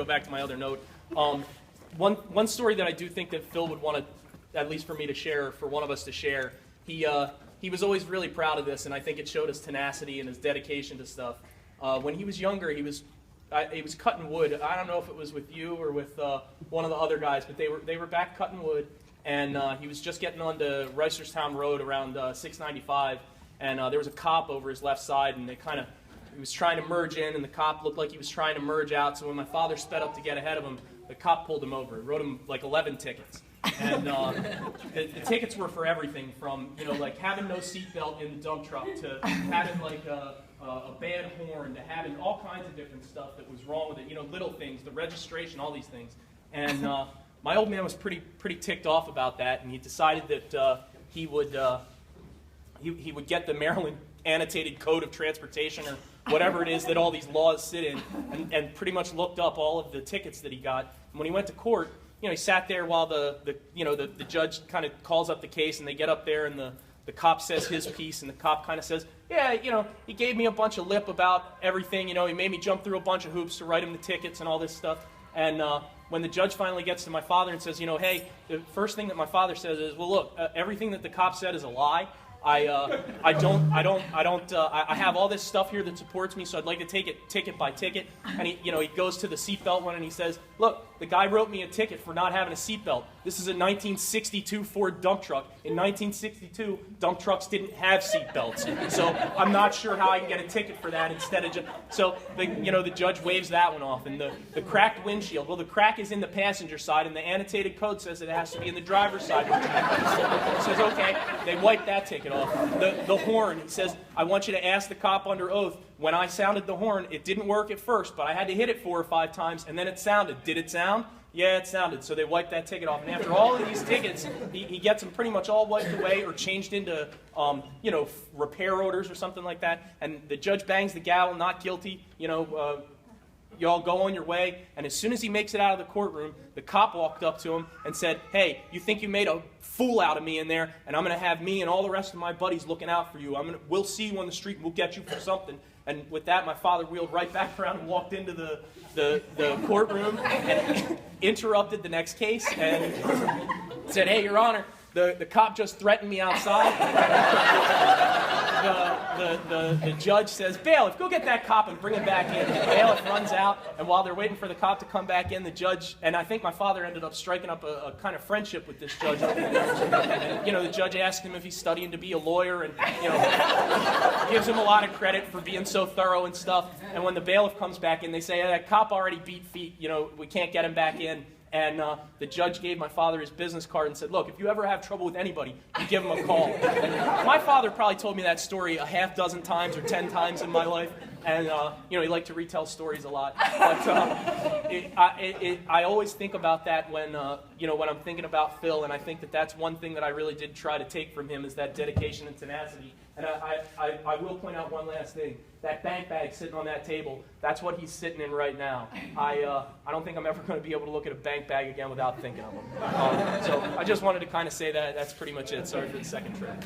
go back to my other note. One story that I do think that Phil would want to, at least for me to share, for one of us to share, he was always really proud of this, and I think it showed his tenacity and his dedication to stuff. When he was younger, he was cutting wood. I don't know if it was with you or with one of the other guys, but they were back cutting wood, and he was just getting onto Reisterstown Road around 695, and there was a cop over his left side, and he was trying to merge in, and the cop looked like he was trying to merge out. So when my father sped up to get ahead of him, the cop pulled him over. He wrote him like 11 tickets. And the tickets were for everything from, like having no seatbelt in the dump truck to having like a bad horn to having all kinds of different stuff that was wrong with it, little things, the registration, all these things. And my old man was pretty ticked off about that, and he decided that he would get the Maryland Annotated Code of Transportation or whatever it is that all these laws sit in, and pretty much looked up all of the tickets that he got. And when he went to court, he sat there while the judge kind of calls up the case, and they get up there, and the cop says his piece, and the cop kind of says, yeah, he gave me a bunch of lip about everything, he made me jump through a bunch of hoops to write him the tickets and all this stuff. And when the judge finally gets to my father and says, hey, the first thing that my father says is, well, look, everything that the cop said is a lie. I have all this stuff here that supports me, so I'd like to take it ticket by ticket. And he goes to the seatbelt one and he says, look, the guy wrote me a ticket for not having a seatbelt. This is a 1962 Ford dump truck. In 1962, dump trucks didn't have seatbelts. So I'm not sure how I can get a ticket for that instead of just... So the judge waves that one off. And the cracked windshield, well, the crack is in the passenger side, and the annotated code says it has to be in the driver's side. He says, okay, they wipe that ticket off. The horn, it says, I want you to ask the cop under oath, when I sounded the horn, it didn't work at first, but I had to hit it 4 or 5 times, and then it sounded. Did it sound? Yeah, it sounded. So they wiped that ticket off. And after all of these tickets, he gets them pretty much all wiped away or changed into, repair orders or something like that. And the judge bangs the gavel, not guilty, you all go on your way. And as soon as he makes it out of the courtroom, the cop walked up to him and said, hey, you think you made a fool out of me in there, and I'm going to have me and all the rest of my buddies looking out for you. We'll see you on the street, and we'll get you for something. And with that, my father wheeled right back around and walked into the courtroom and interrupted the next case and said, hey, Your Honor, the cop just threatened me outside. The judge says, bailiff, go get that cop and bring him back in. The bailiff runs out, and while they're waiting for the cop to come back in, the judge, and I think my father ended up striking up a kind of friendship with this judge. And, the judge asked him if he's studying to be a lawyer, and, gives him a lot of credit for being so thorough and stuff. And when the bailiff comes back in, they say, that cop already beat feet, we can't get him back in. And the judge gave my father his business card and said, look, if you ever have trouble with anybody, you give him a call. And my father probably told me that story a half dozen times or 10 times in my life. And, he liked to retell stories a lot. But I always think about that when I'm thinking about Phil. And I think that that's one thing that I really did try to take from him is that dedication and tenacity. And I will point out one last thing. That bank bag sitting on that table, that's what he's sitting in right now. I don't think I'm ever going to be able to look at a bank bag again without thinking of him. So I just wanted to kind of say that. That's pretty much it. Sorry for the second trip.